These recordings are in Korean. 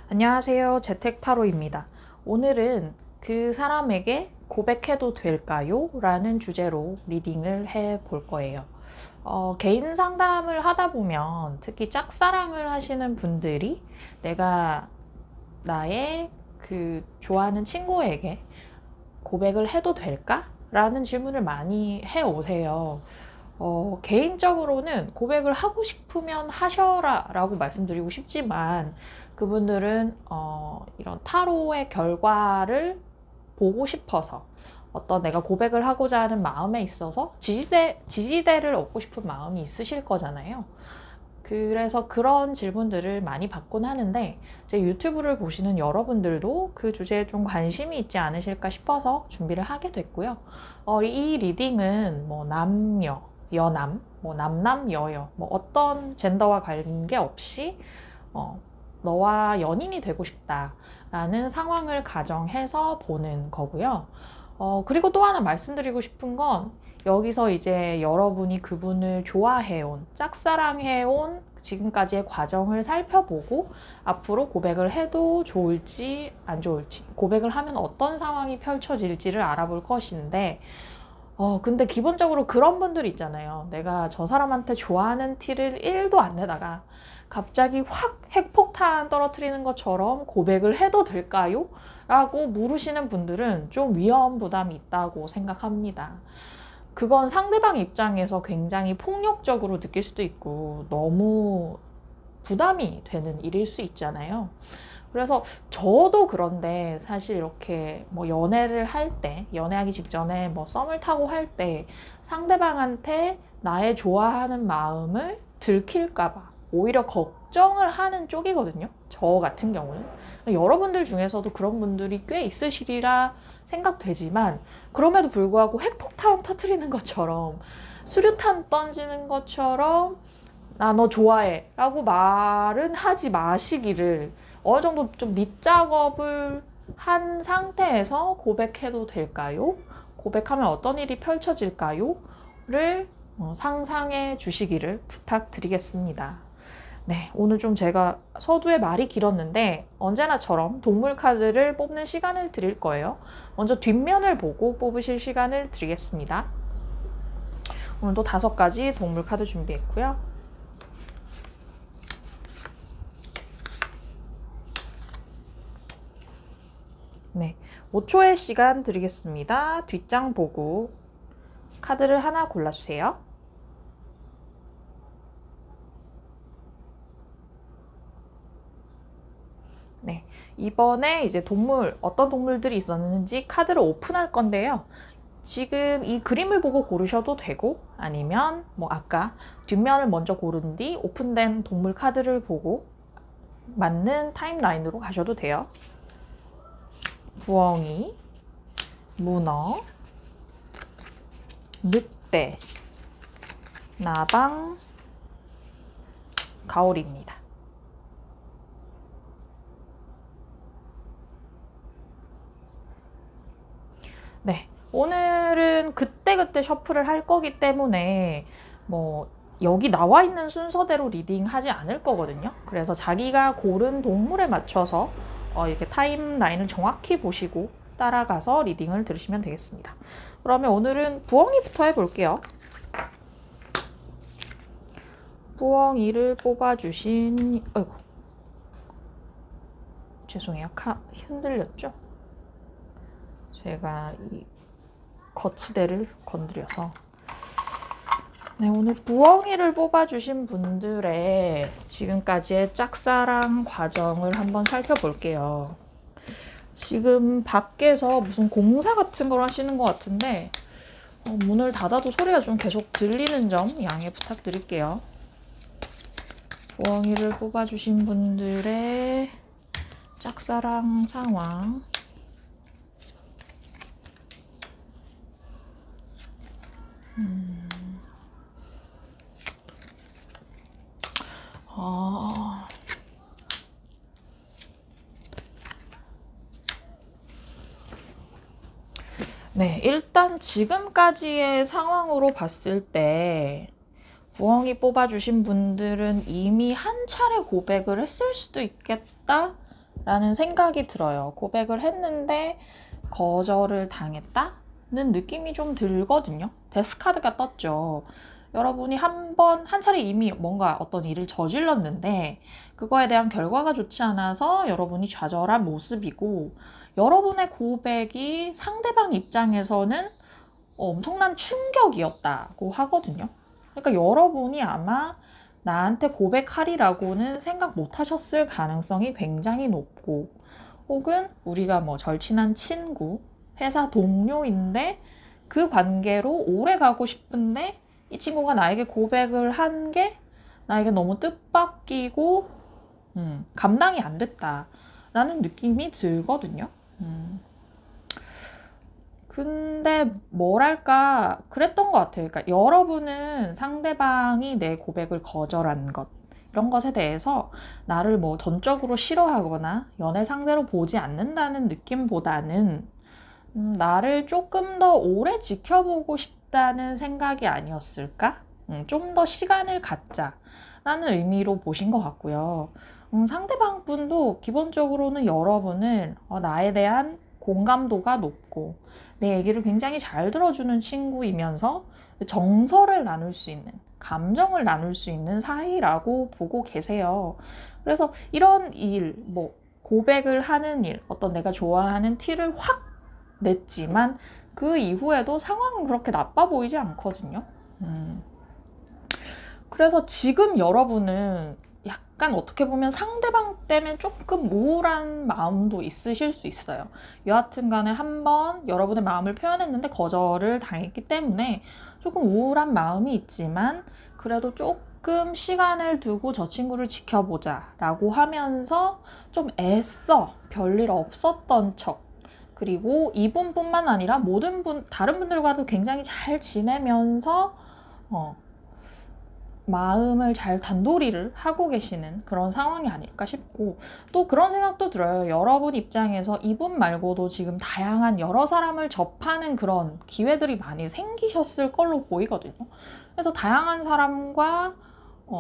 안녕하세요. 재택타로입니다. 오늘은 그 사람에게 고백해도 될까요? 라는 주제로 리딩을 해 볼 거예요. 개인 상담을 하다 보면 특히 짝사랑을 하시는 분들이 내가 나의 그 좋아하는 친구에게 고백을 해도 될까? 라는 질문을 많이 해 오세요. 개인적으로는 고백을 하고 싶으면 하셔라 라고 말씀드리고 싶지만 그분들은 이런 타로의 결과를 보고 싶어서 어떤 내가 고백을 하고자 하는 마음에 있어서 지지대를 얻고 싶은 마음이 있으실 거잖아요. 그래서 그런 질문들을 많이 받곤 하는데 제 유튜브를 보시는 여러분들도 그 주제에 좀 관심이 있지 않으실까 싶어서 준비를 하게 됐고요. 이 리딩은 뭐 남녀, 여남, 뭐 남남, 여여, 뭐 어떤 젠더와 관계없이 너와 연인이 되고 싶다라는 상황을 가정해서 보는 거고요. 그리고 또 하나 말씀드리고 싶은 건 여기서 이제 여러분이 그분을 좋아해온, 짝사랑해온 지금까지의 과정을 살펴보고 앞으로 고백을 해도 좋을지 안 좋을지, 고백을 하면 어떤 상황이 펼쳐질지를 알아볼 것인데 근데 기본적으로 그런 분들 있잖아요. 내가 저 사람한테 좋아하는 티를 1도 안 내다가 갑자기 확 핵폭탄 떨어뜨리는 것처럼 고백을 해도 될까요? 라고 물으시는 분들은 좀 위험 부담이 있다고 생각합니다. 그건 상대방 입장에서 굉장히 폭력적으로 느낄 수도 있고 너무 부담이 되는 일일 수 있잖아요. 그래서 저도 그런데 사실 이렇게 뭐 연애를 할 때, 연애하기 직전에 뭐 썸을 타고 할 때 상대방한테 나의 좋아하는 마음을 들킬까봐 오히려 걱정을 하는 쪽이거든요. 저 같은 경우는. 여러분들 중에서도 그런 분들이 꽤 있으시리라 생각되지만 그럼에도 불구하고 핵폭탄 터트리는 것처럼 수류탄 던지는 것처럼 나 너 좋아해 라고 말은 하지 마시기를 어느 정도 좀 밑작업을 한 상태에서 고백해도 될까요? 고백하면 어떤 일이 펼쳐질까요? 를 상상해 주시기를 부탁드리겠습니다. 네, 오늘 좀 제가 서두에 말이 길었는데 언제나처럼 동물 카드를 뽑는 시간을 드릴 거예요. 먼저 뒷면을 보고 뽑으실 시간을 드리겠습니다. 오늘도 5가지 동물 카드 준비했고요. 네, 5초의 시간 드리겠습니다. 뒷장 보고 카드를 하나 골라주세요. 네, 이번에 이제 어떤 동물들이 있었는지 카드를 오픈할 건데요. 지금 이 그림을 보고 고르셔도 되고 아니면 뭐 아까 뒷면을 먼저 고른 뒤 오픈된 동물 카드를 보고 맞는 타임라인으로 가셔도 돼요. 부엉이, 문어, 늑대, 나방, 가오리입니다. 네, 오늘은 그때그때 셔플을 할 거기 때문에 뭐 여기 나와 있는 순서대로 리딩 하지 않을 거거든요. 그래서 자기가 고른 동물에 맞춰서 이렇게 타임라인을 정확히 보시고 따라가서 리딩을 들으시면 되겠습니다. 그러면 오늘은 부엉이부터 해볼게요. 부엉이를 뽑아주신, 어이구, 죄송해요. 흔들렸죠? 제가 이 거치대를 건드려서. 네, 오늘 부엉이를 뽑아주신 분들의 지금까지의 짝사랑 과정을 한번 살펴볼게요. 지금 밖에서 무슨 공사 같은 걸 하시는 것 같은데 문을 닫아도 소리가 좀 계속 들리는 점 양해 부탁드릴게요. 부엉이를 뽑아주신 분들의 짝사랑 상황. 네, 일단 지금까지의 상황으로 봤을 때 부엉이 뽑아주신 분들은 이미 한 차례 고백을 했을 수도 있겠다 라는 생각이 들어요. 고백을 했는데 거절을 당했다는 느낌이 좀 들거든요. 데스카드가 떴죠. 여러분이 한 차례 이미 뭔가 어떤 일을 저질렀는데 그거에 대한 결과가 좋지 않아서 여러분이 좌절한 모습이고, 여러분의 고백이 상대방 입장에서는 엄청난 충격이었다고 하거든요. 그러니까 여러분이 아마 나한테 고백하리라고는 생각 못 하셨을 가능성이 굉장히 높고, 혹은 우리가 뭐 절친한 친구, 회사 동료인데 그 관계로 오래 가고 싶은데 이 친구가 나에게 고백을 한 게 나에게 너무 뜻밖이고 감당이 안 됐다라는 느낌이 들거든요. 근데 뭐랄까 그랬던 것 같아요. 그러니까 여러분은 상대방이 내 고백을 거절한 것, 이런 것에 대해서 나를 뭐 전적으로 싫어하거나 연애 상대로 보지 않는다는 느낌보다는 나를 조금 더 오래 지켜보고 싶다는 생각이 아니었을까? 좀 더 시간을 갖자라는 의미로 보신 것 같고요. 상대방 분도 기본적으로는 여러분은 나에 대한 공감도가 높고 내 얘기를 굉장히 잘 들어주는 친구이면서 정서를 나눌 수 있는, 감정을 나눌 수 있는 사이라고 보고 계세요. 그래서 이런 일, 뭐 고백을 하는 일, 어떤 내가 좋아하는 티를 확 냈지만 그 이후에도 상황은 그렇게 나빠 보이지 않거든요. 그래서 지금 여러분은 약간 어떻게 보면 상대방 때문에 조금 우울한 마음도 있으실 수 있어요. 여하튼 간에 한번 여러분의 마음을 표현했는데 거절을 당했기 때문에 조금 우울한 마음이 있지만, 그래도 조금 시간을 두고 저 친구를 지켜보자 라고 하면서 좀 애써 별일 없었던 척, 그리고 이분뿐만 아니라 모든 다른 분들과도 굉장히 잘 지내면서 마음을 잘 단도리를 하고 계시는 그런 상황이 아닐까 싶고, 또 그런 생각도 들어요. 여러분 입장에서 이분 말고도 지금 다양한 여러 사람을 접하는 그런 기회들이 많이 생기셨을 걸로 보이거든요. 그래서 다양한 사람과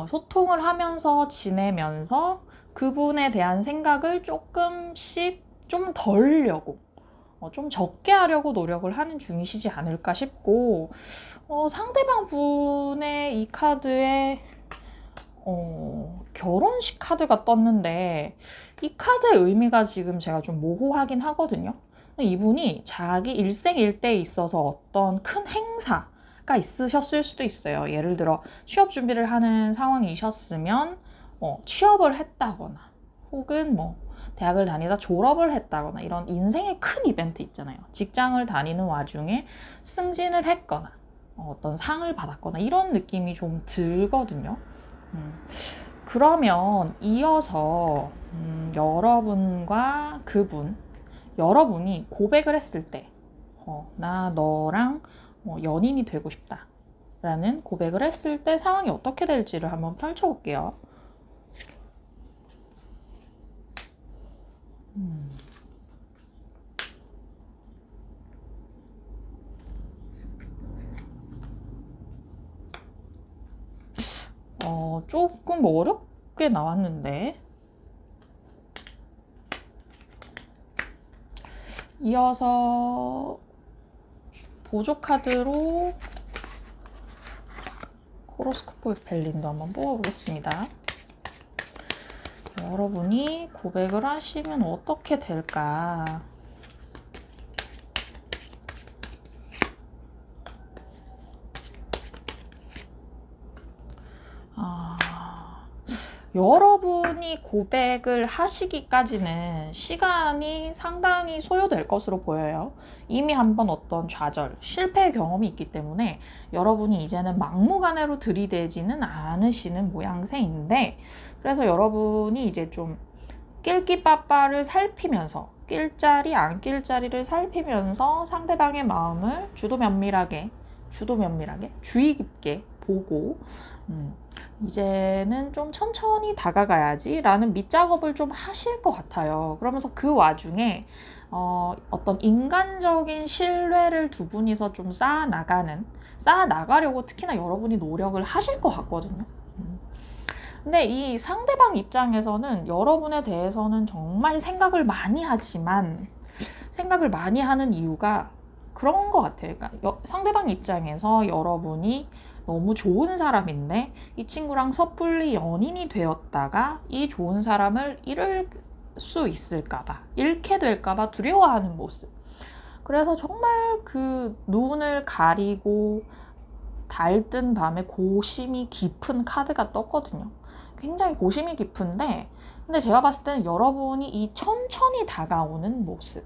소통을 하면서 지내면서 그분에 대한 생각을 조금씩 좀 덜려고, 좀 적게 하려고 노력을 하는 중이시지 않을까 싶고, 상대방 분의 이 카드에 결혼식 카드가 떴는데 이 카드의 의미가 지금 제가 좀 모호하긴 하거든요. 이분이 자기 일생일대에 있어서 어떤 큰 행사가 있으셨을 수도 있어요. 예를 들어 취업 준비를 하는 상황이셨으면 취업을 했다거나, 혹은 뭐 대학을 다니다 졸업을 했다거나, 이런 인생의 큰 이벤트 있잖아요. 직장을 다니는 와중에 승진을 했거나 어떤 상을 받았거나 이런 느낌이 좀 들거든요. 그러면 이어서 여러분과 그분, 여러분이 고백을 했을 때 나 너랑 연인이 되고 싶다 라는 고백을 했을 때 상황이 어떻게 될지를 한번 펼쳐볼게요. 조금 어렵게 나왔는데, 이어서 보조 카드로 호로스코프 벨린도 한번 뽑아보겠습니다. 여러분이 고백을 하시면 어떻게 될까? 여러분이 고백을 하시기까지는 시간이 상당히 소요될 것으로 보여요. 이미 한번 어떤 좌절, 실패 경험이 있기 때문에 여러분이 이제는 막무가내로 들이대지는 않으시는 모양새인데, 그래서 여러분이 이제 좀 낄끼빠빠를 살피면서, 낄자리 안 낄자리를 살피면서 상대방의 마음을 주도 면밀하게 주의 깊게 보고 이제는 좀 천천히 다가가야지 라는 밑작업을 좀 하실 것 같아요. 그러면서 그 와중에 어떤 인간적인 신뢰를 두 분이서 좀 쌓아나가려고 특히나 여러분이 노력을 하실 것 같거든요. 근데 이 상대방 입장에서는 여러분에 대해서는 정말 생각을 많이 하지만 생각을 많이 하는 이유가 그런 것 같아요. 그러니까 상대방 입장에서 여러분이 너무 좋은 사람인데 이 친구랑 섣불리 연인이 되었다가 이 좋은 사람을 잃을 수 있을까봐, 잃게 될까봐 두려워하는 모습. 그래서 정말 그 눈을 가리고 달뜬 밤에 고심이 깊은 카드가 떴거든요. 굉장히 고심이 깊은데, 근데 제가 봤을 때는 여러분이 이 천천히 다가오는 모습,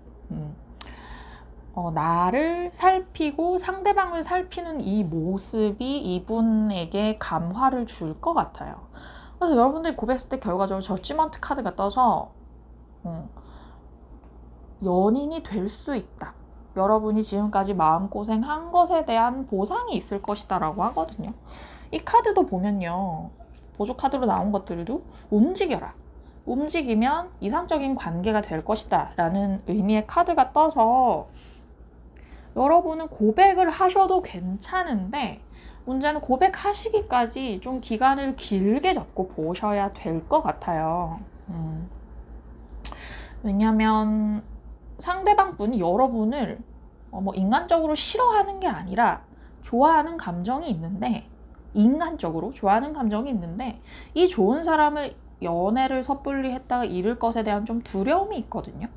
나를 살피고 상대방을 살피는 이 모습이 이분에게 감화를 줄 것 같아요. 그래서 여러분들이 고백했을 때 결과적으로 저지먼트 카드가 떠서 연인이 될 수 있다. 여러분이 지금까지 마음고생한 것에 대한 보상이 있을 것이다 라고 하거든요. 이 카드도 보면요, 보조 카드로 나온 것들도 움직여라, 움직이면 이상적인 관계가 될 것이다 라는 의미의 카드가 떠서 여러분은 고백을 하셔도 괜찮은데 문제는 고백하시기까지 좀 기간을 길게 잡고 보셔야 될 것 같아요. 왜냐면 상대방 분이 여러분을 인간적으로 싫어하는 게 아니라 좋아하는 감정이 있는데, 인간적으로 좋아하는 감정이 있는데 이 좋은 사람을 연애를 섣불리 했다가 잃을 것에 대한 좀 두려움이 있거든요.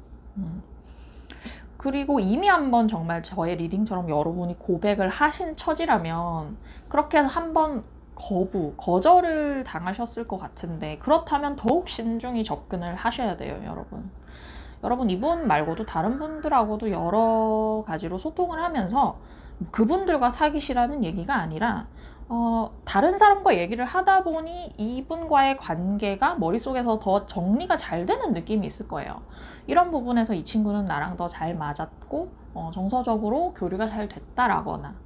그리고 이미 한번 정말 저의 리딩처럼 여러분이 고백을 하신 처지라면 그렇게 해서 한번 거절을 당하셨을 것 같은데, 그렇다면 더욱 신중히 접근을 하셔야 돼요, 여러분. 여러분, 이분 말고도 다른 분들하고도 여러 가지로 소통을 하면서 그분들과 사귀시라는 얘기가 아니라 다른 사람과 얘기를 하다 보니 이분과의 관계가 머릿속에서 더 정리가 잘 되는 느낌이 있을 거예요. 이런 부분에서 이 친구는 나랑 더 잘 맞았고 정서적으로 교류가 잘 됐다라거나,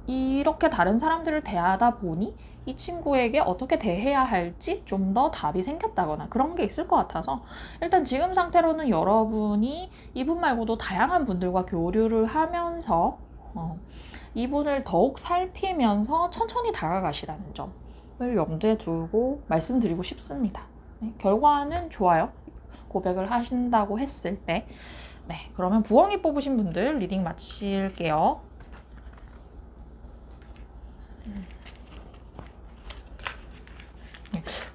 이렇게 다른 사람들을 대하다 보니 이 친구에게 어떻게 대해야 할지 좀 더 답이 생겼다거나 그런 게 있을 것 같아서, 일단 지금 상태로는 여러분이 이분 말고도 다양한 분들과 교류를 하면서 이분을 더욱 살피면서 천천히 다가가시라는 점을 염두에 두고 말씀드리고 싶습니다. 네, 결과는 좋아요. 고백을 하신다고 했을 때. 네, 그러면 부엉이 뽑으신 분들 리딩 마칠게요.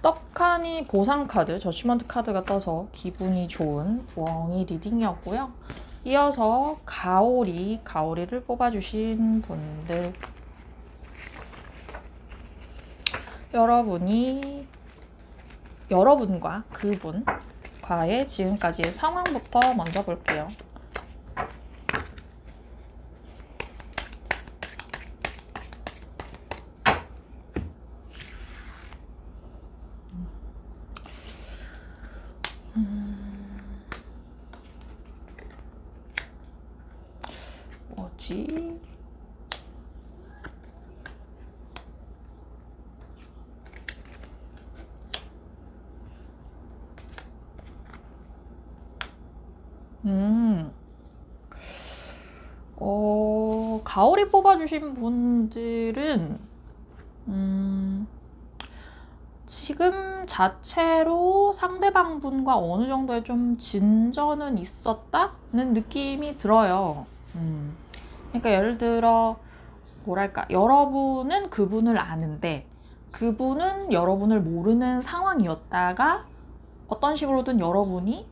떡하니 보상 카드, 저치먼트 카드가 떠서 기분이 좋은 부엉이 리딩이었고요. 이어서 가오리를 뽑아주신 분들, 여러분과 그분과의 지금까지의 상황부터 먼저 볼게요. 뭐지? 가오리 뽑아주신 분들은 지금 자체로 상대방 분과 어느 정도의 좀 진전은 있었다는 느낌이 들어요. 그러니까 예를 들어 뭐랄까, 여러분은 그분을 아는데 그분은 여러분을 모르는 상황이었다가 어떤 식으로든 여러분이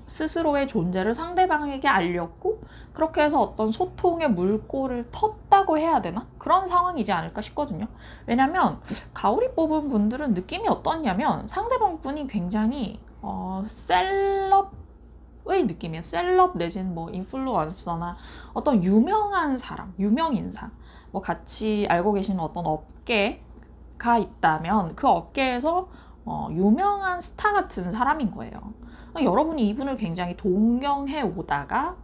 스스로의 존재를 상대방에게 알렸고, 그렇게 해서 어떤 소통의 물꼬를 텄다고 해야 되나? 그런 상황이지 않을까 싶거든요. 왜냐면 가오리 뽑은 분들은 느낌이 어떠냐면 상대방 분이 굉장히 셀럽의 느낌이에요. 셀럽 내지는 뭐 인플루언서나 어떤 유명한 사람, 유명인사, 뭐 같이 알고 계시는 어떤 업계가 있다면 그 업계에서 유명한 스타 같은 사람인 거예요. 여러분이 이분을 굉장히 동경해 오다가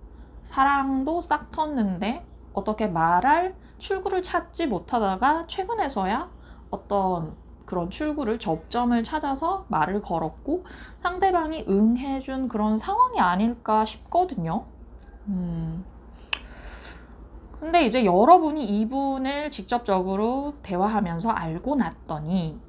사랑도 싹 텄는데 어떻게 말할 출구를 찾지 못하다가 최근에서야 어떤 그런 출구를, 접점을 찾아서 말을 걸었고 상대방이 응해준 그런 상황이 아닐까 싶거든요. 근데 이제 여러분이 이분을 직접적으로 대화하면서 알고 났더니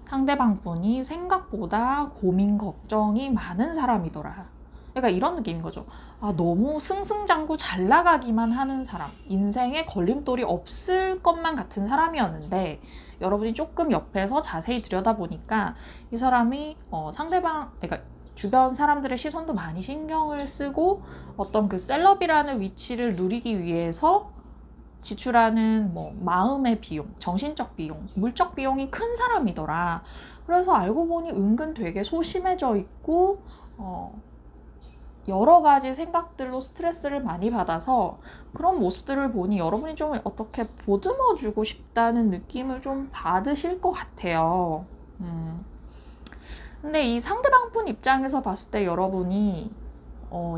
상대방 분이 생각보다 고민 걱정이 많은 사람이더라. 그러니까 이런 느낌인 거죠. 아, 너무 승승장구 잘 나가기만 하는 사람, 인생에 걸림돌이 없을 것만 같은 사람이었는데 여러분이 조금 옆에서 자세히 들여다보니까 이 사람이 상대방, 그러니까 주변 사람들의 시선도 많이 신경을 쓰고 어떤 그 셀럽이라는 위치를 누리기 위해서 지출하는 뭐 마음의 비용, 정신적 비용, 물적 비용이 큰 사람이더라. 그래서 알고 보니 은근 되게 소심해져 있고 여러 가지 생각들로 스트레스를 많이 받아서 그런 모습들을 보니 여러분이 좀 어떻게 보듬어주고 싶다는 느낌을 좀 받으실 것 같아요. 근데 이 상대방 분 입장에서 봤을 때 여러분이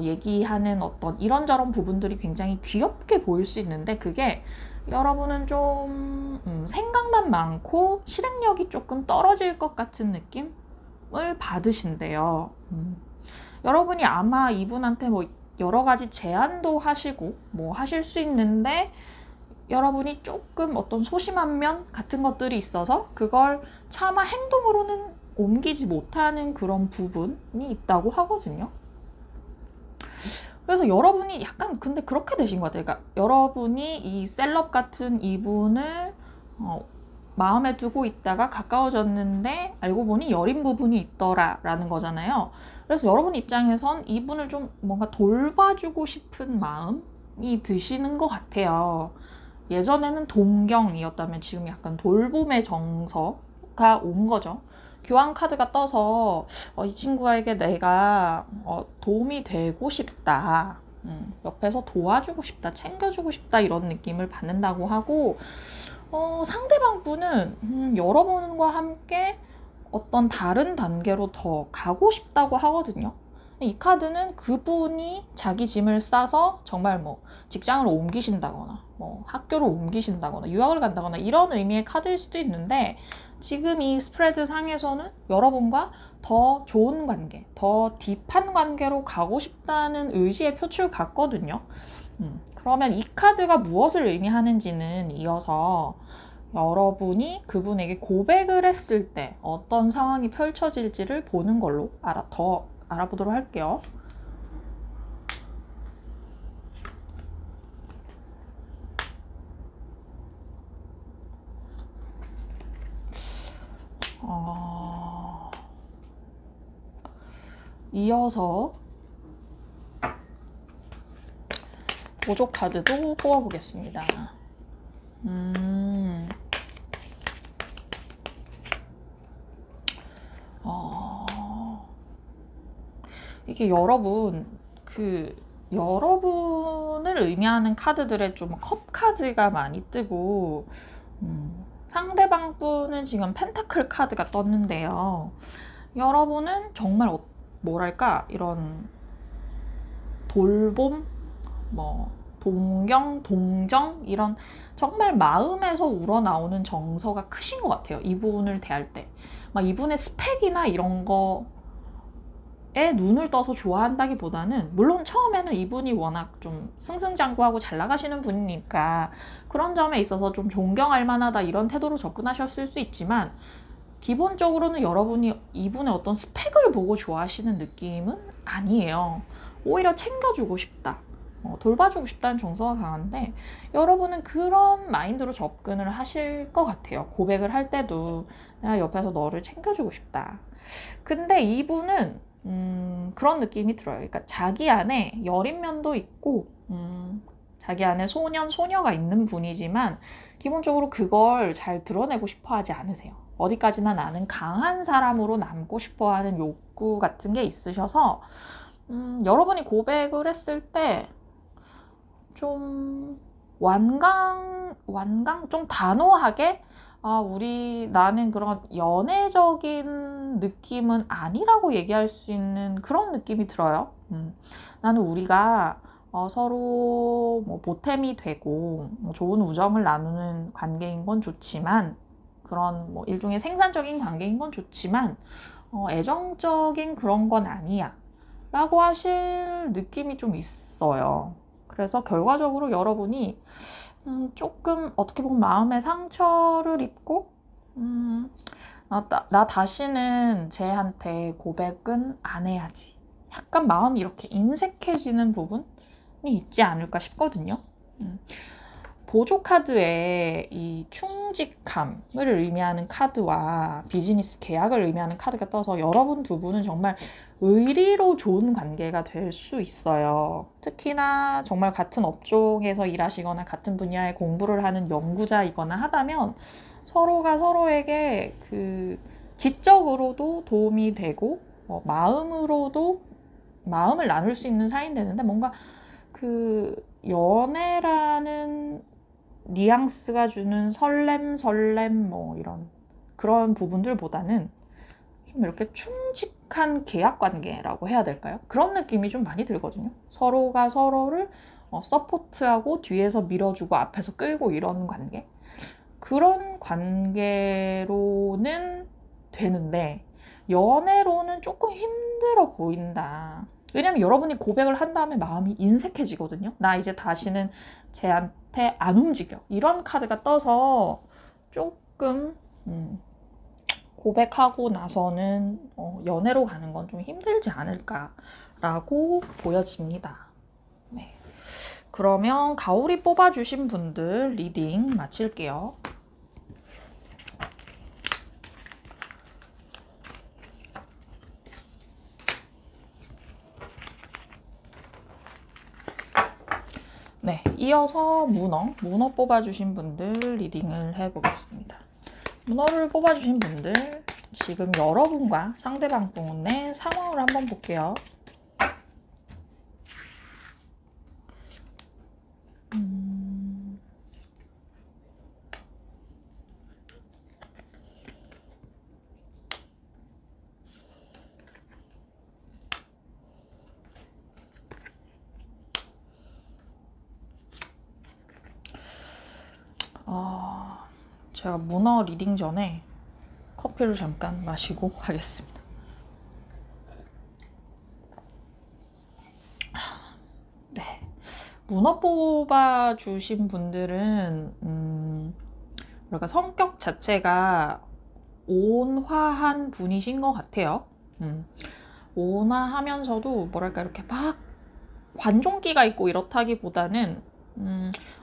얘기하는 어떤 이런저런 부분들이 굉장히 귀엽게 보일 수 있는데 그게 여러분은 좀 생각만 많고 실행력이 조금 떨어질 것 같은 느낌을 받으신대요. 여러분이 아마 이분한테 뭐 여러 가지 제안도 하시고 뭐 하실 수 있는데 여러분이 조금 어떤 소심한 면 같은 것들이 있어서 그걸 차마 행동으로는 옮기지 못하는 그런 부분이 있다고 하거든요. 그래서 여러분이 약간 근데 그렇게 되신 것 같아요. 그러니까 여러분이 이 셀럽 같은 이분을 마음에 두고 있다가 가까워졌는데 알고 보니 여린 부분이 있더라 라는 거잖아요. 그래서 여러분 입장에선 이분을 좀 뭔가 돌봐주고 싶은 마음이 드시는 것 같아요. 예전에는 동경이었다면 지금 약간 돌봄의 정서가 온 거죠. 교환 카드가 떠서 이 친구에게 내가 도움이 되고 싶다. 옆에서 도와주고 싶다, 챙겨주고 싶다 이런 느낌을 받는다고 하고 상대방 분은 여러분과 함께 어떤 다른 단계로 더 가고 싶다고 하거든요. 이 카드는 그분이 자기 짐을 싸서 정말 뭐 직장을 옮기신다거나 뭐 학교를 옮기신다거나 유학을 간다거나 이런 의미의 카드일 수도 있는데 지금 이 스프레드 상에서는 여러분과 더 좋은 관계, 더 딥한 관계로 가고 싶다는 의지의 표출 같거든요. 그러면 이 카드가 무엇을 의미하는지는 이어서 여러분이 그분에게 고백을 했을 때 어떤 상황이 펼쳐질지를 보는 걸로 더 알아보도록 할게요. 이어서 보조 카드도 뽑아보겠습니다. 이게 여러분을 의미하는 카드들에 좀 컵 카드가 많이 뜨고, 상대방 분은 지금 펜타클 카드가 떴는데요. 여러분은 정말 뭐랄까, 이런 돌봄, 뭐, 동경, 동정, 이런 정말 마음에서 우러나오는 정서가 크신 것 같아요. 이분을 대할 때. 막 이분의 스펙이나 이런 거에 눈을 떠서 좋아한다기보다는, 물론 처음에는 이분이 워낙 좀 승승장구하고 잘 나가시는 분이니까 그런 점에 있어서 좀 존경할 만하다 이런 태도로 접근하셨을 수 있지만, 기본적으로는 여러분이 이분의 어떤 스펙을 보고 좋아하시는 느낌은 아니에요. 오히려 챙겨주고 싶다, 돌봐주고 싶다는 정서가 강한데 여러분은 그런 마인드로 접근을 하실 것 같아요. 고백을 할 때도 내가 옆에서 너를 챙겨주고 싶다. 근데 이분은 그런 느낌이 들어요. 그러니까 자기 안에 여린 면도 있고 자기 안에 소녀가 있는 분이지만 기본적으로 그걸 잘 드러내고 싶어 하지 않으세요. 어디까지나 나는 강한 사람으로 남고 싶어 하는 욕구 같은 게 있으셔서 여러분이 고백을 했을 때 좀 좀 단호하게 나는 그런 연애적인 느낌은 아니라고 얘기할 수 있는 그런 느낌이 들어요. 나는 우리가 서로 뭐 보탬이 되고 뭐 좋은 우정을 나누는 관계인 건 좋지만, 그런 뭐 일종의 생산적인 관계인 건 좋지만 애정적인 그런 건 아니야 라고 하실 느낌이 좀 있어요. 그래서 결과적으로 여러분이 조금 어떻게 보면 마음의 상처를 입고 나 다시는 쟤한테 고백은 안 해야지. 약간 마음이 이렇게 인색해지는 부분이 있지 않을까 싶거든요. 보조 카드에 이 충직함을 의미하는 카드와 비즈니스 계약을 의미하는 카드가 떠서 여러분 두 분은 정말 의리로 좋은 관계가 될 수 있어요. 특히나 정말 같은 업종에서 일하시거나 같은 분야의 공부를 하는 연구자이거나 하다면 서로가 서로에게 그 지적으로도 도움이 되고 마음으로도 마음을 나눌 수 있는 사이는 되는데 뭔가 그 연애라는 뉘앙스가 주는 설렘 뭐 이런 그런 부분들보다는 좀 이렇게 충직한 계약 관계라고 해야 될까요? 그런 느낌이 좀 많이 들거든요. 서로가 서로를 서포트하고 뒤에서 밀어주고 앞에서 끌고 이런 관계. 그런 관계로는 되는데 연애로는 조금 힘들어 보인다. 왜냐면 여러분이 고백을 한 다음에 마음이 인색해지거든요. 나 이제 다시는 쟤한테 안 움직여. 이런 카드가 떠서 조금 고백하고 나서는 연애로 가는 건 좀 힘들지 않을까라고 보여집니다. 네. 그러면 가오리 뽑아주신 분들 리딩 마칠게요. 네, 이어서 문어 뽑아주신 분들 리딩을 해보겠습니다. 문어를 뽑아주신 분들 지금 여러분과 상대방 분의 상황을 한번 볼게요. 제가 문어 리딩 전에 커피를 잠깐 마시고 하겠습니다. 네, 문어 뽑아주신 분들은 뭐랄까 성격 자체가 온화한 분이신 것 같아요. 온화하면서도 뭐랄까 이렇게 막 관종기가 있고 이렇다기보다는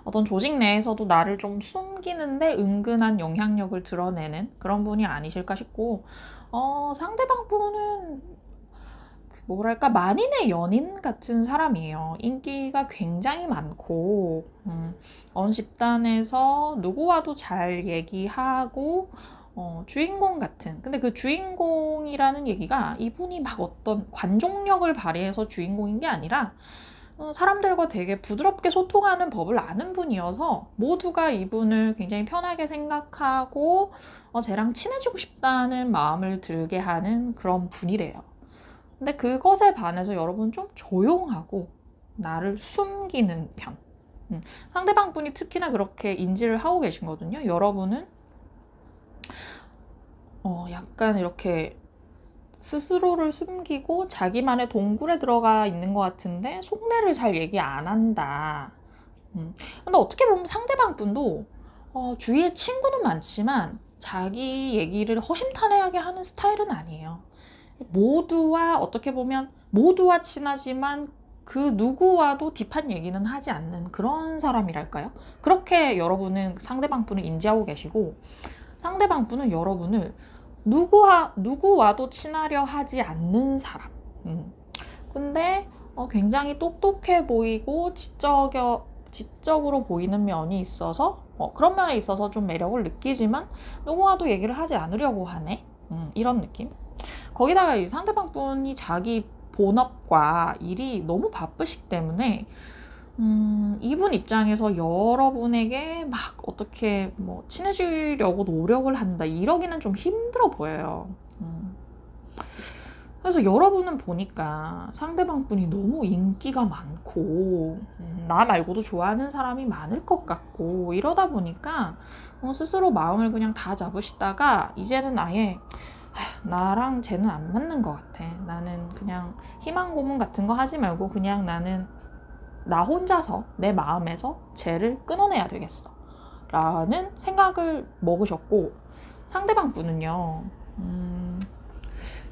어떤 조직 내에서도 나를 좀 숨기는데 은근한 영향력을 드러내는 그런 분이 아니실까 싶고 상대방 분은 뭐랄까 만인의 연인 같은 사람이에요. 인기가 굉장히 많고 어느 집단에서 누구와도 잘 얘기하고 주인공 같은. 근데 그 주인공이라는 얘기가 이분이 막 어떤 관종력을 발휘해서 주인공인 게 아니라 사람들과 되게 부드럽게 소통하는 법을 아는 분이어서 모두가 이분을 굉장히 편하게 생각하고 쟤랑 친해지고 싶다는 마음을 들게 하는 그런 분이래요. 근데 그것에 반해서 여러분 좀 조용하고 나를 숨기는 편. 상대방 분이 특히나 그렇게 인지를 하고 계신거든요. 여러분은 약간 이렇게 스스로를 숨기고 자기만의 동굴에 들어가 있는 것 같은데 속내를 잘 얘기 안 한다. 근데 어떻게 보면 상대방 분도 주위에 친구는 많지만 자기 얘기를 허심탄회하게 하는 스타일은 아니에요. 모두와 어떻게 보면 모두와 친하지만 그 누구와도 딥한 얘기는 하지 않는 그런 사람이랄까요? 그렇게 여러분은 상대방 분을 인지하고 계시고 상대방 분은 여러분을 누구와도 친하려 하지 않는 사람. 근데 굉장히 똑똑해 보이고 지적으로 보이는 면이 있어서 그런 면에 있어서 좀 매력을 느끼지만 누구와도 얘기를 하지 않으려고 하네. 이런 느낌. 거기다가 이 상대방 분이 자기 본업과 일이 너무 바쁘시기 때문에 이분 입장에서 여러분에게 막 어떻게 뭐 친해지려고 노력을 한다 이러기는 좀 힘들어 보여요. 그래서 여러분은 보니까 상대방 분이 너무 인기가 많고 나 말고도 좋아하는 사람이 많을 것 같고 이러다 보니까 스스로 마음을 그냥 다 잡으시다가 이제는 아예 나랑 쟤는 안 맞는 것 같아. 나는 그냥 희망 고문 같은 거 하지 말고 그냥 나는 나 혼자서 내 마음에서 쟤를 끊어내야 되겠어 라는 생각을 먹으셨고, 상대방 분은요,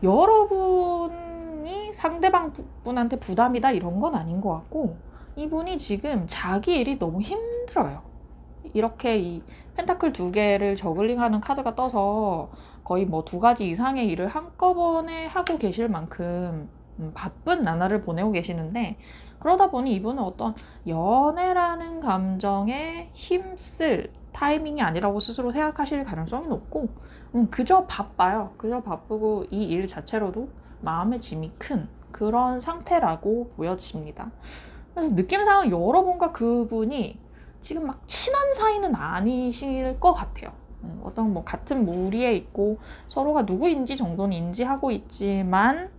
여러분이 상대방 분한테 부담이다 이런 건 아닌 것 같고, 이분이 지금 자기 일이 너무 힘들어요. 이렇게 이 펜타클 2개를 저글링하는 카드가 떠서 거의 뭐 2가지 이상의 일을 한꺼번에 하고 계실 만큼 바쁜 나날을 보내고 계시는데, 그러다 보니 이분은 어떤 연애라는 감정에 힘쓸 타이밍이 아니라고 스스로 생각하실 가능성이 높고, 그저 바빠요. 그저 바쁘고 이 일 자체로도 마음의 짐이 큰 그런 상태라고 보여집니다. 그래서 느낌상은 여러분과 그분이 지금 막 친한 사이는 아니실 것 같아요. 어떤 뭐 같은 무리에 있고 서로가 누구인지 정도는 인지하고 있지만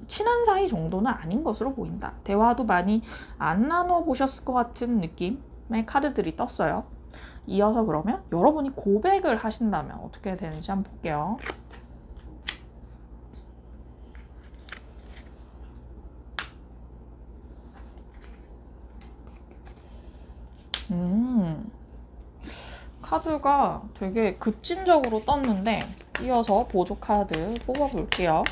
친한 사이 정도는 아닌 것으로 보인다. 대화도 많이 안 나눠보셨을 것 같은 느낌의 카드들이 떴어요. 이어서 그러면 여러분이 고백을 하신다면 어떻게 되는지 한번 볼게요. 카드가 되게 급진적으로 떴는데, 이어서 보조 카드 뽑아볼게요.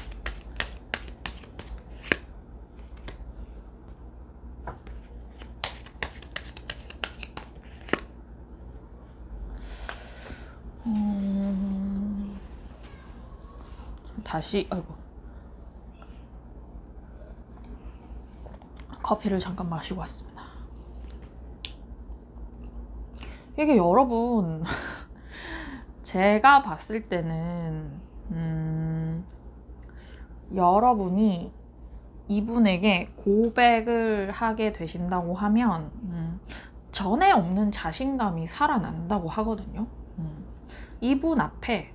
다시, 아이고, 커피를 잠깐 마시고 왔습니다. 이게 여러분 제가 봤을 때는 여러분이 이분에게 고백을 하게 되신다고 하면 전에 없는 자신감이 살아난다고 하거든요. 이분 앞에,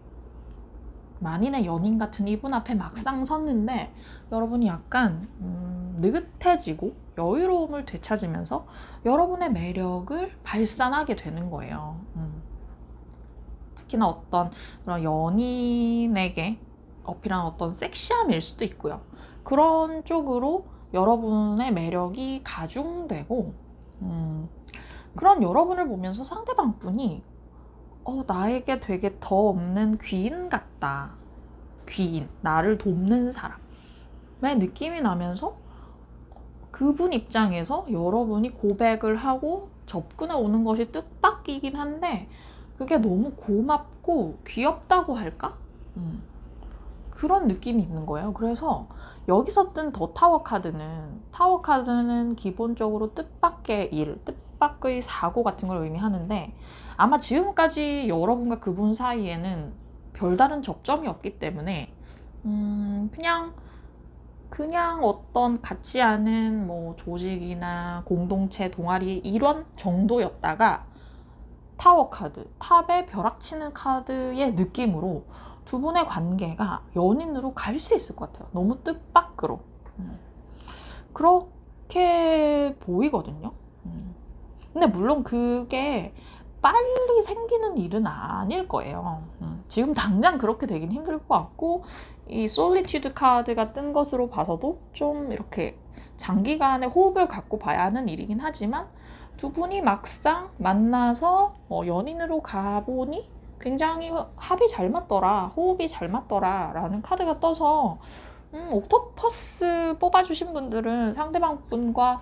만인의 연인 같은 이분 앞에 막상 섰는데 여러분이 약간 느긋해지고 여유로움을 되찾으면서 여러분의 매력을 발산하게 되는 거예요. 특히나 어떤 그런 연인에게 어필한 어떤 섹시함일 수도 있고요. 그런 쪽으로 여러분의 매력이 가중되고, 그런 여러분을 보면서 상대방 분이 나에게 되게 더 없는 귀인 같다. 귀인, 나를 돕는 사람의 느낌이 나면서 그분 입장에서 여러분이 고백을 하고 접근해 오는 것이 뜻밖이긴 한데, 그게 너무 고맙고 귀엽다고 할까? 그런 느낌이 있는 거예요. 그래서 여기서 뜬 더 타워 카드는 기본적으로 뜻밖의 일, 뜻밖의 사고 같은 걸 의미하는데, 아마 지금까지 여러분과 그분 사이에는 별다른 접점이 없기 때문에 그냥 어떤 같지 않은 뭐 조직이나 공동체, 동아리 이런 정도였다가 타워 카드, 탑에 벼락치는 카드의 느낌으로 두 분의 관계가 연인으로 갈 수 있을 것 같아요. 너무 뜻밖으로. 그렇게 보이거든요. 근데 물론 그게 빨리 생기는 일은 아닐 거예요. 지금 당장 그렇게 되긴 힘들 것 같고, 이 솔리튜드 카드가 뜬 것으로 봐서도 좀 이렇게 장기간의 호흡을 갖고 봐야 하는 일이긴 하지만, 두 분이 막상 만나서 연인으로 가보니 굉장히 합이 잘 맞더라, 호흡이 잘 맞더라 라는 카드가 떠서 옥토퍼스 뽑아주신 분들은 상대방 분과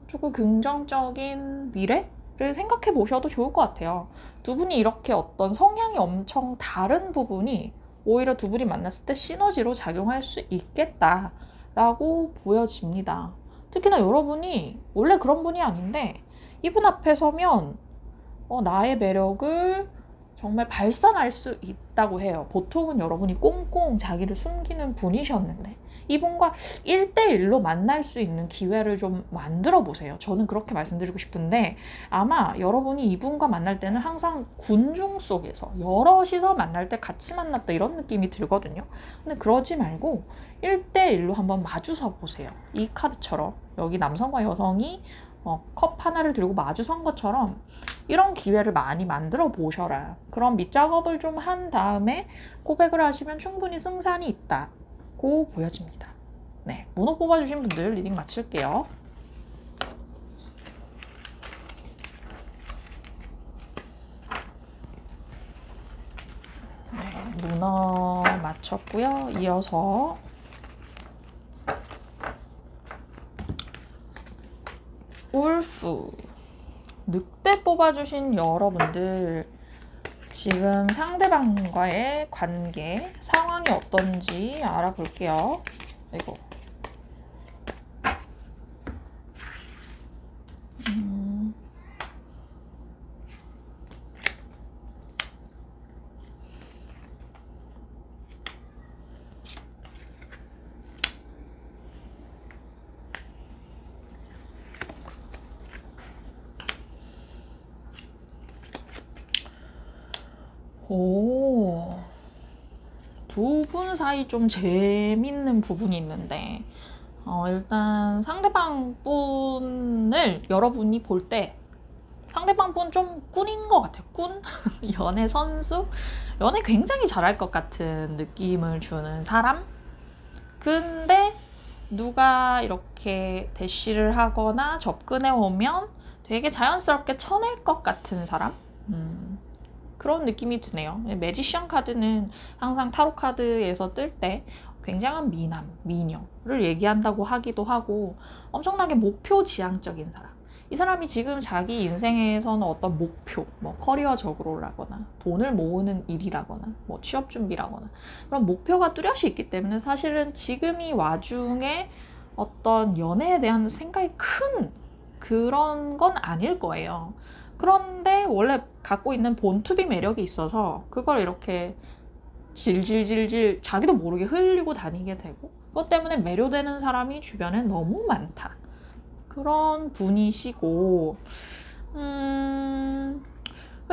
조금 긍정적인 미래를 생각해 보셔도 좋을 것 같아요. 두 분이 이렇게 어떤 성향이 엄청 다른 부분이 오히려 두 분이 만났을 때 시너지로 작용할 수 있겠다라고 보여집니다. 특히나 여러분이 원래 그런 분이 아닌데 이분 앞에 서면 나의 매력을 정말 발산할 수 있다고 해요. 보통은 여러분이 꽁꽁 자기를 숨기는 분이셨는데 이분과 1대1로 만날 수 있는 기회를 좀 만들어 보세요. 저는 그렇게 말씀드리고 싶은데, 아마 여러분이 이분과 만날 때는 항상 군중 속에서 여럿이서 만날 때 같이 만났다 이런 느낌이 들거든요. 근데 그러지 말고 1대1로 한번 마주서 보세요. 이 카드처럼 여기 남성과 여성이 컵 하나를 들고 마주선 것처럼 이런 기회를 많이 만들어 보셔라. 그런 밑작업을 좀 한 다음에 고백을 하시면 충분히 승산이 있다고 보여집니다. 네, 문호 뽑아주신 분들 리딩 마칠게요. 문어 마쳤고요. 이어서 울프, 늑대 뽑아주신 여러분들, 지금 상대방과의 관계 상황이 어떤지 알아볼게요. 아이고. 오, 두 분 사이 좀 재밌는 부분이 있는데, 일단 상대방 분을 여러분이 볼 때 상대방 분 좀 꾼인 것 같아요. 꾼? 연애 선수? 연애 굉장히 잘할 것 같은 느낌을 주는 사람? 근데 누가 이렇게 대시를 하거나 접근해 오면 되게 자연스럽게 쳐낼 것 같은 사람? 그런 느낌이 드네요. 매지션 카드는 항상 타로 카드에서 뜰 때 굉장한 미남, 미녀를 얘기한다고 하기도 하고, 엄청나게 목표 지향적인 사람. 이 사람이 지금 자기 인생에서는 어떤 목표, 뭐 커리어적으로라거나 돈을 모으는 일이라거나 뭐 취업 준비라거나 그런 목표가 뚜렷이 있기 때문에 사실은 지금 이 와중에 어떤 연애에 대한 생각이 큰 그런 건 아닐 거예요. 그런데 원래 갖고 있는 본투비 매력이 있어서 그걸 이렇게 질질질질 자기도 모르게 흘리고 다니게 되고, 그것 때문에 매료되는 사람이 주변에 너무 많다. 그런 분이시고,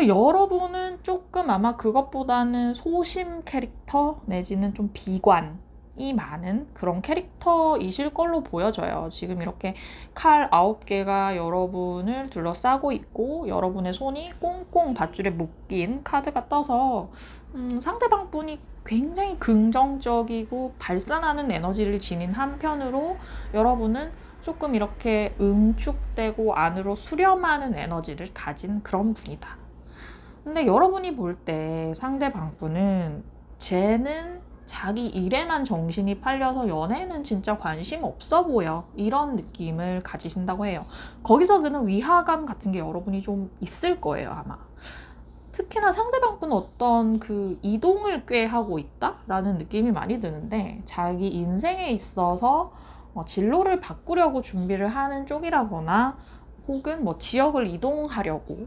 여러분은 조금 아마 그것보다는 소심 캐릭터 내지는 좀 비관이 많은 그런 캐릭터이실 걸로 보여져요. 지금 이렇게 칼 9개가 여러분을 둘러싸고 있고 여러분의 손이 꽁꽁 밧줄에 묶인 카드가 떠서 상대방 분이 굉장히 긍정적이고 발산하는 에너지를 지닌 한편으로 여러분은 조금 이렇게 응축되고 안으로 수렴하는 에너지를 가진 그런 분이다. 근데 여러분이 볼 때 상대방 분은 쟤는 자기 일에만 정신이 팔려서 연애에는 진짜 관심 없어 보여, 이런 느낌을 가지신다고 해요. 거기서 드는 위화감 같은 게 여러분이 좀 있을 거예요, 아마. 특히나 상대방 분은 어떤 그 이동을 꽤 하고 있다라는 느낌이 많이 드는데, 자기 인생에 있어서 진로를 바꾸려고 준비를 하는 쪽이라거나 혹은 뭐 지역을 이동하려고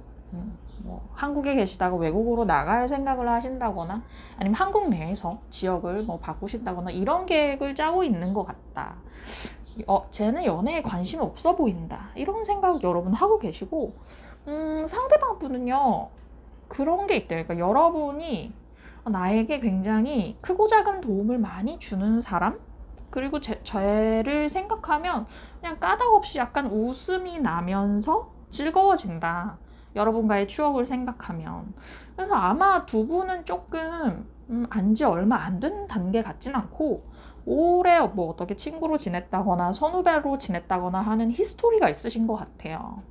뭐 한국에 계시다가 외국으로 나갈 생각을 하신다거나 아니면 한국 내에서 지역을 뭐 바꾸신다거나 이런 계획을 짜고 있는 것 같다. 쟤는 연애에 관심이 없어 보인다, 이런 생각 여러분 하고 계시고, 상대방 분은요 그런 게 있대요. 그러니까 여러분이 나에게 굉장히 크고 작은 도움을 많이 주는 사람, 그리고 쟤를 생각하면 그냥 까닭없이 약간 웃음이 나면서 즐거워진다, 여러분과의 추억을 생각하면. 그래서 아마 두 분은 조금 안지 얼마 안 된 단계 같진 않고 오래 뭐 어떻게 친구로 지냈다거나 선후배로 지냈다거나 하는 히스토리가 있으신 것 같아요.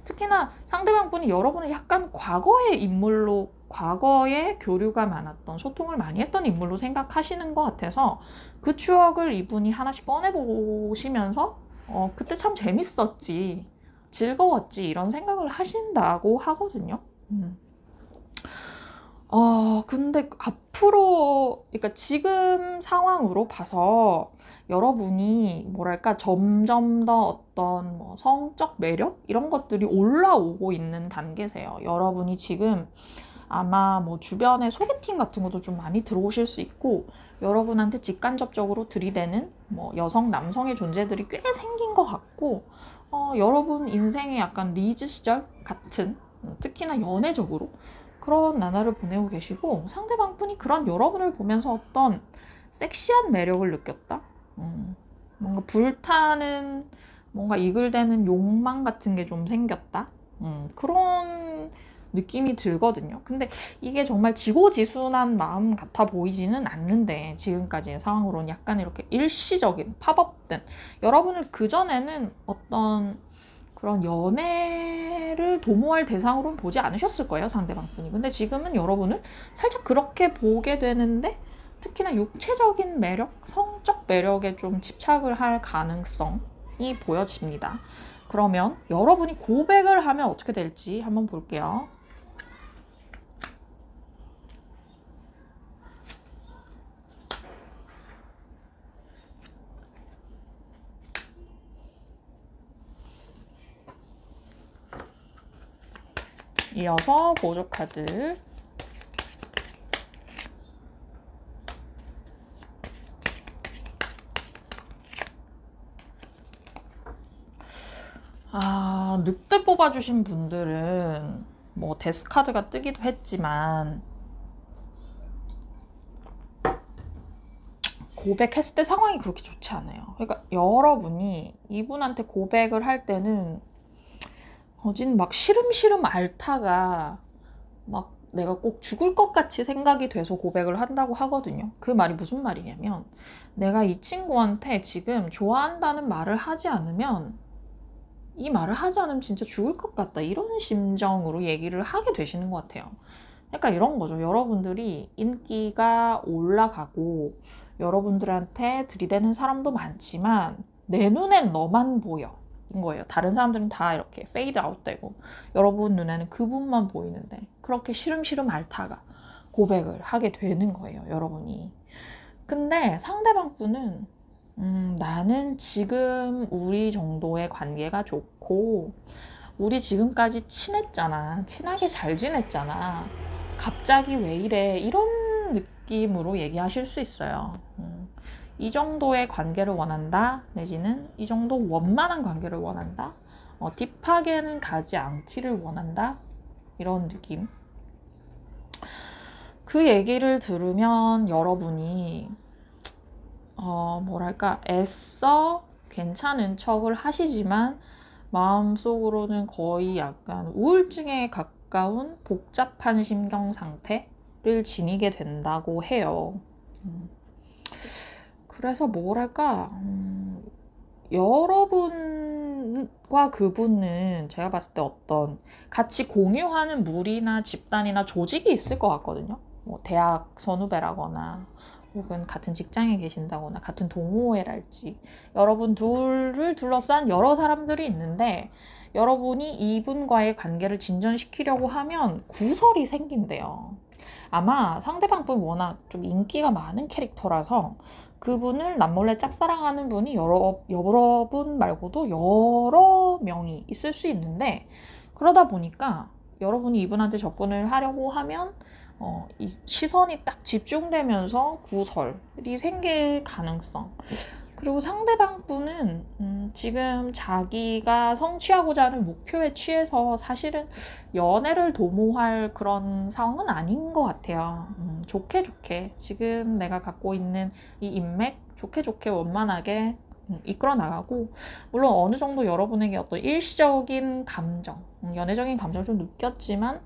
특히나 상대방 분이 여러분을 약간 과거의 인물로, 과거에 교류가 많았던, 소통을 많이 했던 인물로 생각하시는 것 같아서 그 추억을 이분이 하나씩 꺼내보시면서 그때 참 재밌었지, 즐거웠지, 이런 생각을 하신다고 하거든요. 근데 앞으로, 그러니까 지금 상황으로 봐서 여러분이 뭐랄까 점점 더 어떤 뭐 성적 매력 이런 것들이 올라오고 있는 단계세요. 여러분이 지금 아마 뭐 주변에 소개팅 같은 것도 좀 많이 들어오실 수 있고, 여러분한테 직간접적으로 들이대는 뭐 여성, 남성의 존재들이 꽤 생긴 것 같고, 여러분 인생의 약간 리즈 시절 같은, 특히나 연애적으로 그런 나날을 보내고 계시고, 상대방 분이 그런 여러분을 보면서 어떤 섹시한 매력을 느꼈다? 뭔가 불타는, 뭔가 이글대는 욕망 같은 게 좀 생겼다? 그런 느낌이 들거든요. 근데 이게 정말 지고지순한 마음 같아 보이지는 않는데, 지금까지의 상황으로는 약간 이렇게 일시적인 팝업된, 여러분을 그전에는 어떤 그런 연애를 도모할 대상으로는 보지 않으셨을 거예요, 상대방분이. 근데 지금은 여러분을 살짝 그렇게 보게 되는데, 특히나 육체적인 매력, 성적 매력에 좀 집착을 할 가능성이 보여집니다. 그러면 여러분이 고백을 하면 어떻게 될지 한번 볼게요. 이어서 보조 카드. 늑대 뽑아주신 분들은 뭐 데스카드가 뜨기도 했지만 고백했을 때 상황이 그렇게 좋지 않아요. 그러니까 여러분이 이분한테 고백을 할 때는 어진 막 시름시름 앓다가 막 내가 꼭 죽을 것 같이 생각이 돼서 고백을 한다고 하거든요. 그 말이 무슨 말이냐면, 내가 이 친구한테 지금 좋아한다는 말을 하지 않으면, 이 말을 하지 않으면 진짜 죽을 것 같다, 이런 심정으로 얘기를 하게 되시는 것 같아요. 그러니까 이런 거죠. 여러분들이 인기가 올라가고 여러분들한테 들이대는 사람도 많지만 내 눈엔 너만 보여, 인 거예요. 다른 사람들은 다 이렇게 페이드 아웃되고 여러분 눈에는 그분만 보이는데, 그렇게 시름시름 앓다가 고백을 하게 되는 거예요, 여러분이. 근데 상대방 분은 나는 지금 우리 정도의 관계가 좋고 우리 지금까지 친했잖아, 친하게 잘 지냈잖아, 갑자기 왜 이래, 이런 느낌으로 얘기하실 수 있어요. 이 정도의 관계를 원한다, 내지는 이 정도 원만한 관계를 원한다, 딥하게는 가지 않기를 원한다, 이런 느낌. 그 얘기를 들으면 여러분이 뭐랄까, 애써 괜찮은 척을 하시지만 마음속으로는 거의 약간 우울증에 가까운 복잡한 심경 상태를 지니게 된다고 해요. 그래서 뭐랄까, 여러분과 그분은 제가 봤을 때 어떤 같이 공유하는 무리나 집단이나 조직이 있을 것 같거든요. 뭐 대학 선후배라거나 혹은 같은 직장에 계신다거나 같은 동호회랄지, 여러분 둘을 둘러싼 여러 사람들이 있는데, 여러분이 이분과의 관계를 진전시키려고 하면 구설이 생긴대요. 아마 상대방분 워낙 좀 인기가 많은 캐릭터라서 그분을 남몰래 짝사랑하는 분이 여러분 말고도 여러 명이 있을 수 있는데, 그러다 보니까 여러분이 이분한테 접근을 하려고 하면 이 시선이 딱 집중되면서 구설이 생길 가능성. 그리고 상대방 분은 지금 자기가 성취하고자 하는 목표에 취해서 사실은 연애를 도모할 그런 상황은 아닌 것 같아요. 좋게 좋게 지금 내가 갖고 있는 이 인맥 좋게 좋게 원만하게 이끌어 나가고, 물론 어느 정도 여러분에게 어떤 일시적인 감정, 연애적인 감정을 좀 느꼈지만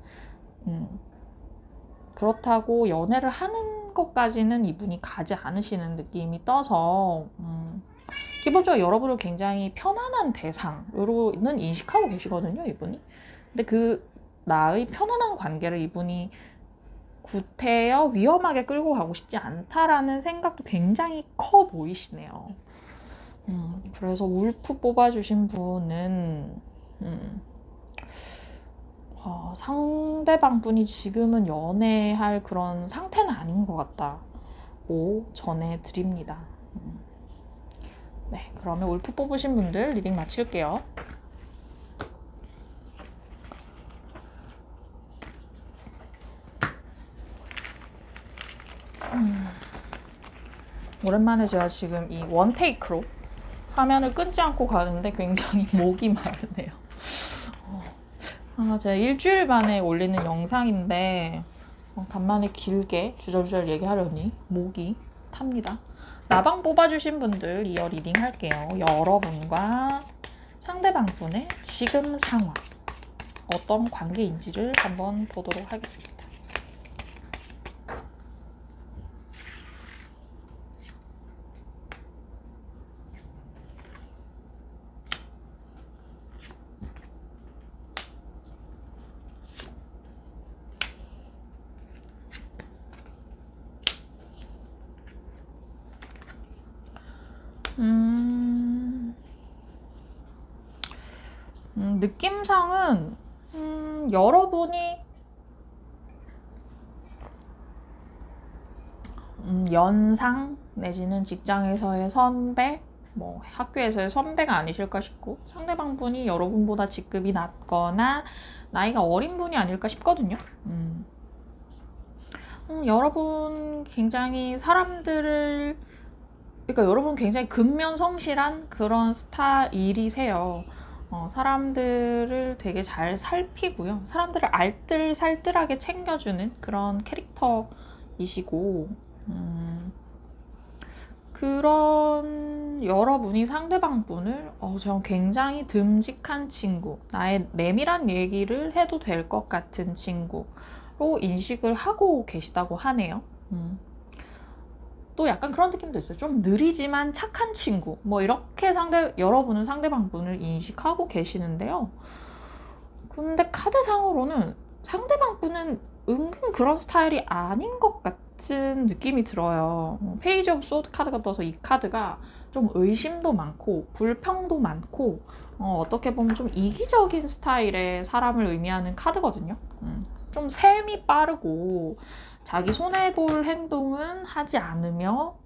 그렇다고 연애를 하는 것까지는 이분이 가지 않으시는 느낌이 떠서 기본적으로 여러분을 굉장히 편안한 대상으로는 인식하고 계시거든요, 이분이. 근데 그 나의 편안한 관계를 이분이 구태여 위험하게 끌고 가고 싶지 않다라는 생각도 굉장히 커 보이시네요. 그래서 울프 뽑아주신 분은 상대방 분이 지금은 연애할 그런 상태는 아닌 것 같다고 전해드립니다. 네, 그러면 울프 뽑으신 분들 리딩 마칠게요. 오랜만에 제가 지금 이 원테이크로 화면을 끊지 않고 가는데 굉장히 목이 마르네요. 제가 일주일 만에 올리는 영상인데 간만에 길게 주절주절 얘기하려니 목이 탑니다. 나방 뽑아주신 분들 이어 리딩 할게요. 여러분과 상대방 분의 지금 상황, 어떤 관계인지를 한번 보도록 하겠습니다. 느낌상은 여러분이 연상 내지는 직장에서의 선배, 뭐 학교에서의 선배가 아니실까 싶고, 상대방분이 여러분보다 직급이 낮거나 나이가 어린 분이 아닐까 싶거든요. 여러분 굉장히 사람들을, 그러니까 여러분 굉장히 근면성실한 그런 스타일이세요. 사람들을 되게 잘 살피고요. 사람들을 알뜰살뜰하게 챙겨주는 그런 캐릭터이시고, 그런 여러분이 상대방분을 저는 굉장히 듬직한 친구, 나의 내밀한 얘기를 해도 될 것 같은 친구로 인식을 하고 계시다고 하네요. 또 약간 그런 느낌도 있어요. 좀 느리지만 착한 친구, 뭐 이렇게 여러분은 상대방분을 인식하고 계시는데요. 근데 카드상으로는 상대방분은 은근 그런 스타일이 아닌 것 같은 느낌이 들어요. 페이지 오브 소드 카드가 떠서 이 카드가 좀 의심도 많고 불평도 많고 어떻게 보면 좀 이기적인 스타일의 사람을 의미하는 카드거든요. 좀 셈이 빠르고 자기 손해볼 행동은 하지 않으며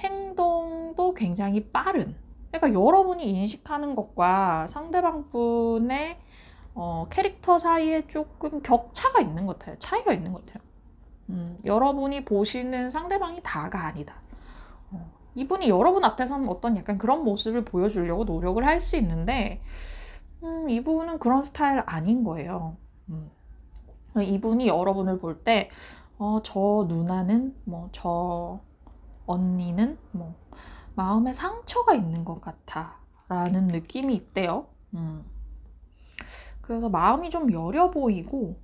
행동도 굉장히 빠른, 그러니까 여러분이 인식하는 것과 상대방 분의 캐릭터 사이에 조금 격차가 있는 것 같아요. 차이가 있는 것 같아요. 여러분이 보시는 상대방이 다가 아니다. 이분이 여러분 앞에서는 어떤 약간 그런 모습을 보여주려고 노력을 할 수 있는데 이분은 그런 스타일 아닌 거예요. 이분이 여러분을 볼 때 저 누나는 뭐 저 언니는 뭐 마음에 상처가 있는 것 같아 라는 느낌이 있대요. 그래서 마음이 좀 여려 보이고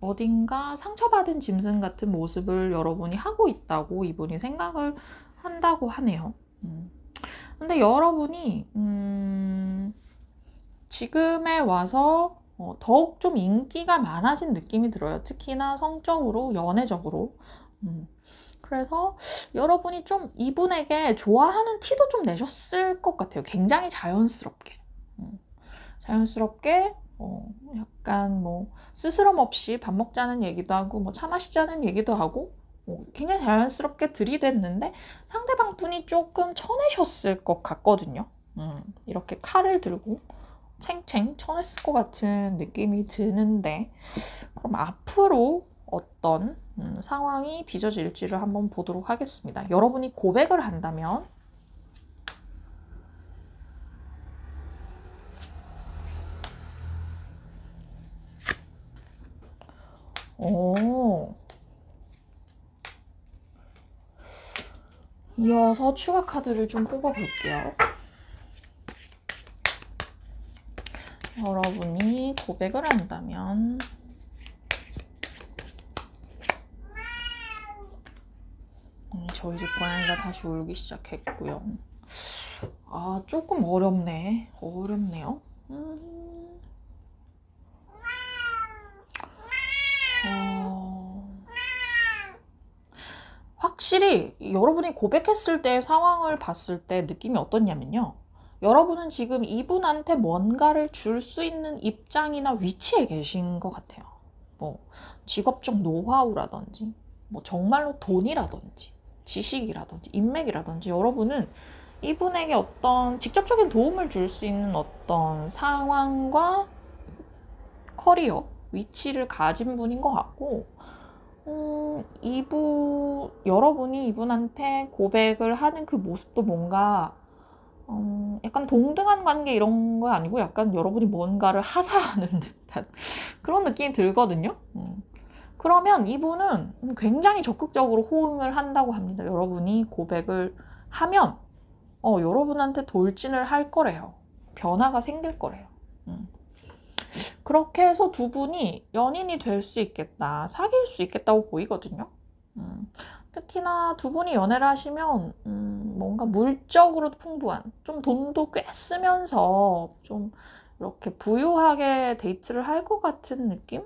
어딘가 상처받은 짐승 같은 모습을 여러분이 하고 있다고 이분이 생각을 한다고 하네요. 근데 여러분이 지금에 와서 더욱 좀 인기가 많아진 느낌이 들어요. 특히나 성적으로, 연애적으로. 그래서 여러분이 좀 이분에게 좋아하는 티도 좀 내셨을 것 같아요. 굉장히 자연스럽게. 자연스럽게 약간 뭐 스스럼 없이 밥 먹자는 얘기도 하고 뭐 차 마시자는 얘기도 하고 굉장히 자연스럽게 들이댔는데 상대방 분이 조금 쳐내셨을 것 같거든요. 이렇게 칼을 들고 챙챙 쳐냈을 것 같은 느낌이 드는데, 그럼 앞으로 어떤 상황이 빚어질지를 한번 보도록 하겠습니다. 여러분이 고백을 한다면 이어서 추가 카드를 좀 뽑아볼게요. 여러분이 고백을 한다면 저희 집 고양이가 다시 울기 시작했고요. 조금 어렵네요. 확실히 여러분이 고백했을 때 상황을 봤을 때 느낌이 어떻냐면요. 여러분은 지금 이분한테 뭔가를 줄 수 있는 입장이나 위치에 계신 것 같아요. 뭐 직업적 노하우라든지 뭐 정말로 돈이라든지 지식이라든지 인맥이라든지 여러분은 이분에게 어떤 직접적인 도움을 줄 수 있는 어떤 상황과 커리어, 위치를 가진 분인 것 같고 여러분이 이분한테 고백을 하는 그 모습도 뭔가 약간 동등한 관계 이런 거 아니고 약간 여러분이 뭔가를 하사하는 듯한 그런 느낌이 들거든요. 그러면 이분은 굉장히 적극적으로 호응을 한다고 합니다. 여러분이 고백을 하면 여러분한테 돌진을 할 거래요. 변화가 생길 거래요. 그렇게 해서 두 분이 연인이 될 수 있겠다, 사귈 수 있겠다고 보이거든요. 특히나 두 분이 연애를 하시면 뭔가 물적으로 풍부한, 좀 돈도 꽤 쓰면서 좀 이렇게 부유하게 데이트를 할 것 같은 느낌?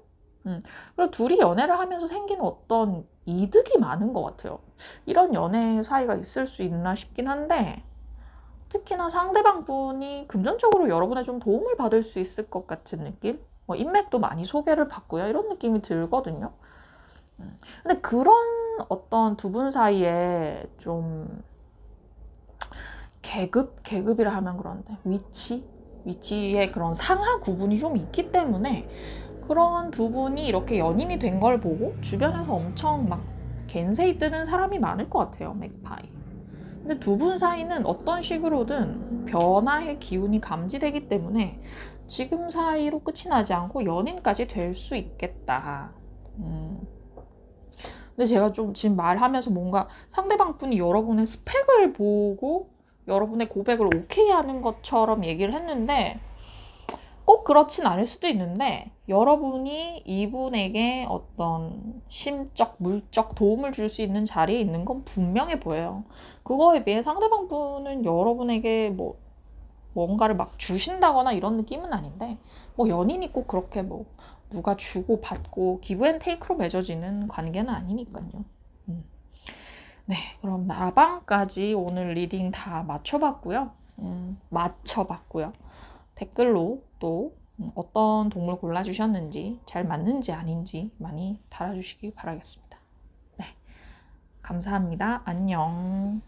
그리고 둘이 연애를 하면서 생기는 어떤 이득이 많은 것 같아요. 이런 연애 사이가 있을 수 있나 싶긴 한데 특히나 상대방 분이 금전적으로 여러분의 좀 도움을 받을 수 있을 것 같은 느낌? 뭐 인맥도 많이 소개를 받고요. 이런 느낌이 들거든요. 근데 그런 어떤 두 분 사이에 좀 계급이라 하면 그런데 위치의 그런 상하 구분이 좀 있기 때문에 그런 두 분이 이렇게 연인이 된 걸 보고 주변에서 엄청 막 겐세이 뜨는 사람이 많을 것 같아요. 맥파이. 근데 두 분 사이는 어떤 식으로든 변화의 기운이 감지되기 때문에 지금 사이로 끝이 나지 않고 연인까지 될 수 있겠다. 근데 제가 좀 지금 말하면서 뭔가 상대방 분이 여러분의 스펙을 보고 여러분의 고백을 오케이 하는 것처럼 얘기를 했는데 꼭 그렇진 않을 수도 있는데 여러분이 이분에게 어떤 심적, 물적 도움을 줄 수 있는 자리에 있는 건 분명해 보여요. 그거에 비해 상대방 분은 여러분에게 뭐 뭔가를 막 주신다거나 이런 느낌은 아닌데 뭐 연인이 꼭 그렇게 뭐 누가 주고 받고 기브 앤 테이크로 맺어지는 관계는 아니니까요. 네, 그럼 나방까지 오늘 리딩 다 맞춰봤고요. 댓글로 또 어떤 동물 골라주셨는지 잘 맞는지 아닌지 많이 달아주시기 바라겠습니다. 네, 감사합니다. 안녕.